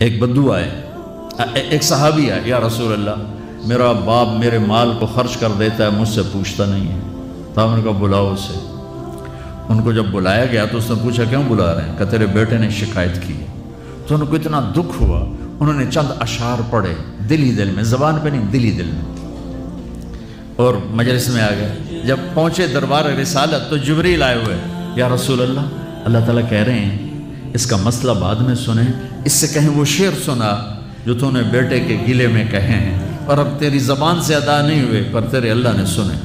ایک بدو آئے، ایک صحابی آئے، یا رسول اللہ میرا باپ میرے مال کو خرچ کر دیتا ہے، مجھ سے پوچھتا نہیں ہے، تو ہم نے کہا بلاؤ اسے۔ ان کو جب بلایا گیا تو اس نے پوچھا کیوں بلا رہے ہیں؟ کہ تیرے بیٹے نے شکایت کی ہے۔ تو ان کو اتنا دکھ ہوا، انہوں نے چند اشعار پڑھے دل ہی دل میں، زبان پہ نہیں، دل ہی دل میں، اور مجلس میں آ گئے۔ جب پہنچے دربار رسالت تو جبریل آئے ہوئے، یا رسول اللہ اللہ تعالیٰ کہہ رہے ہیں اس کا مسئلہ بعد میں سنیں، اس سے کہیں وہ شعر سنا جو تو نے بیٹے کے گلے میں کہے ہیں، اور اب تیری زبان سے ادا نہیں ہوئے پر تیرے اللہ نے سنے۔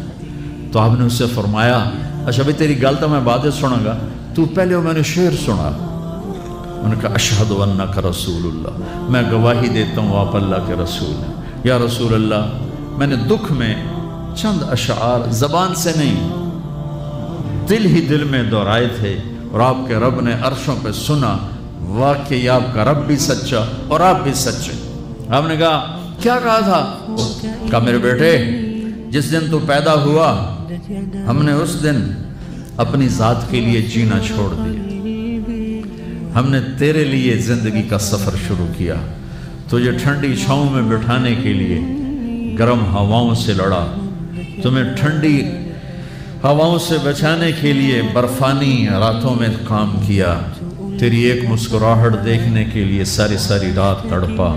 تو آپ نے اس سے فرمایا اچھا بھئی تیری گل تو میں بعد سنوں گا، تو پہلے میں نے شعر سنا۔ انہوں نے کہا اشہد انک رسول اللہ، میں گواہی دیتا ہوں آپ اللہ کے رسول ہیں۔ یا رسول اللہ میں نے دکھ میں چند اشعار زبان سے نہیں دل ہی دل میں دہرائے تھے، اور آپ کے رب نے عرشوں پہ سنا، واقعی آپ کا رب بھی سچا اور آپ بھی سچے۔ آپ نے کہا کیا کہا تھا؟ کہا میرے بیٹے جس دن تو پیدا ہوا ہم نے اس دن اپنی ذات کے لیے جینا چھوڑ دیا، ہم نے تیرے لیے زندگی کا سفر شروع کیا، تجھے ٹھنڈی چھاؤں میں بٹھانے کے لیے گرم ہواؤں سے لڑا، تمہیں ٹھنڈی ہواؤں سے بچانے کے لیے برفانی راتوں میں کام کیا، تیری ایک مسکراہٹ دیکھنے کے لیے ساری ساری رات تڑپا،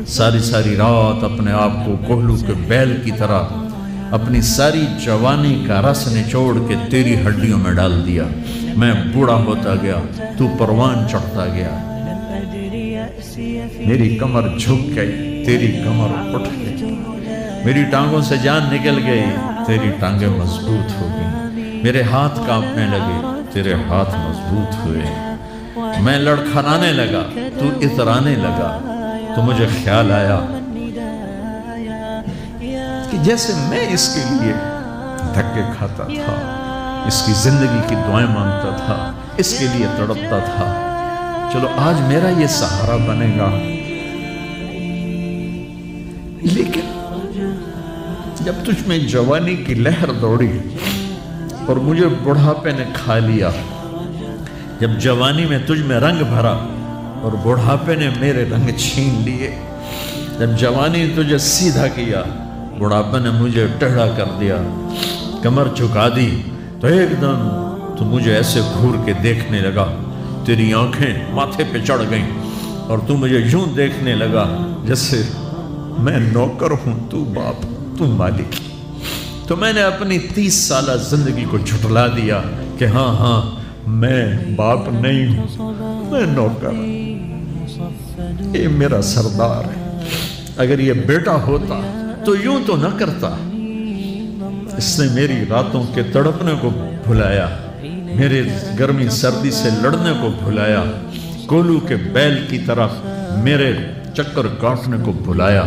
ساری ساری رات اپنے آپ کو کوہلو کے بیل کی طرح اپنی ساری جوانی کا رس نچوڑ کے تیری ہڈیوں میں ڈال دیا، میں بوڑھا ہوتا گیا، تو پروان چڑھتا گیا، میری کمر جھک گئی، تیری کمر اٹھ گئی، میری ٹانگوں سے جان نکل گئی، تیری ٹانگیں مضبوط ہو گئی، میرے ہاتھ کانپنے لگے، تیرے ہاتھ مضبوط ہوئے، میں لڑکھنانے لگا، تو اترانے لگا، تو مجھے خیال آیا کہ جیسے میں اس کے لیے دھکے کھاتا تھا، اس کی زندگی کی دعائیں مانگتا تھا، اس کے لیے تڑپتا تھا، چلو آج میرا یہ سہارا بنے گا۔ لیکن جب تجھ میں جوانی کی لہر دوڑی اور مجھے بڑھاپے نے کھا لیا، جب جوانی میں تجھ میں رنگ بھرا اور بڑھاپے نے میرے رنگ چھین لیے، جب جوانی نے تجھے سیدھا کیا، بڑھاپے نے مجھے ٹیڑھا کر دیا، کمر جھکا دی، تو ایک دم تو مجھے ایسے گھور کے دیکھنے لگا، تیری آنکھیں ماتھے پہ چڑھ گئیں اور تو مجھے یوں دیکھنے لگا جیسے میں نوکر ہوں، تو باپ، تو مالک۔ تو میں نے اپنی 30 سالہ زندگی کو جھٹلا دیا کہ ہاں ہاں میں باپ نہیں ہوں، میں نوکر ہوں، یہ میرا سردار ہے، اگر یہ بیٹا ہوتا تو یوں تو نہ کرتا، اس نے میری راتوں کے تڑپنے کو بھلایا، میرے گرمی سردی سے لڑنے کو بھلایا، کولو کے بیل کی طرف میرے چکر کاٹنے کو بھلایا،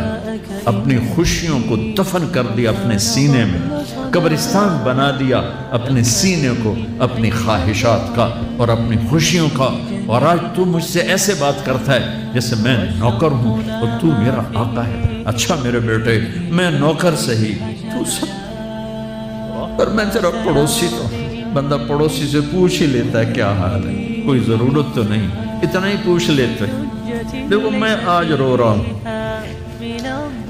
اپنی خوشیوں کو دفن کر دیا اپنے سینے میں، قبرستان بنا دیا اپنے سینے کو، اپنی خواہشات کا اور اپنی خوشیوں کا، اور آج تو مجھ سے ایسے بات کرتا ہے جیسے میں نوکر ہوں اور تو میرا آقا ہے۔ اچھا میرے بیٹے میں نوکر سہی، تو سب، پر میں تیرا پڑوسی تو بندہ پڑوسی سے پوچھ ہی لیتا ہے کیا حال ہے، کوئی ضرورت تو نہیں، اتنا ہی پوچھ لیتے ہیں۔ دیکھو میں آج رو رہا ہوں،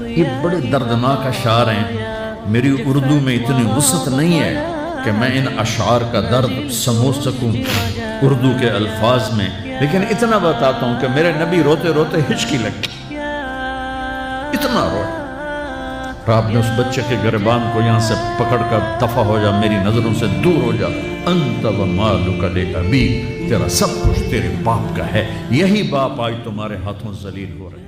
یہ بڑے دردناک اشعار ہیں، میری اردو میں اتنی وسعت نہیں ہے کہ میں ان اشعار کا درد سمجھ سکوں اردو کے الفاظ میں، لیکن اتنا بتاتا ہوں کہ میرے نبی روتے روتے ہچکی لگی، اتنا روئے، اور آپ نے اس بچے کے گریبان کو یہاں سے پکڑ کر دفع ہو جا، میری نظروں سے دور ہو جا، انت و مالک لابیک، تیرا سب کچھ تیرے باپ کا ہے، یہی باپ آج تمہارے ہاتھوں ذلیل ہو رہے ہیں۔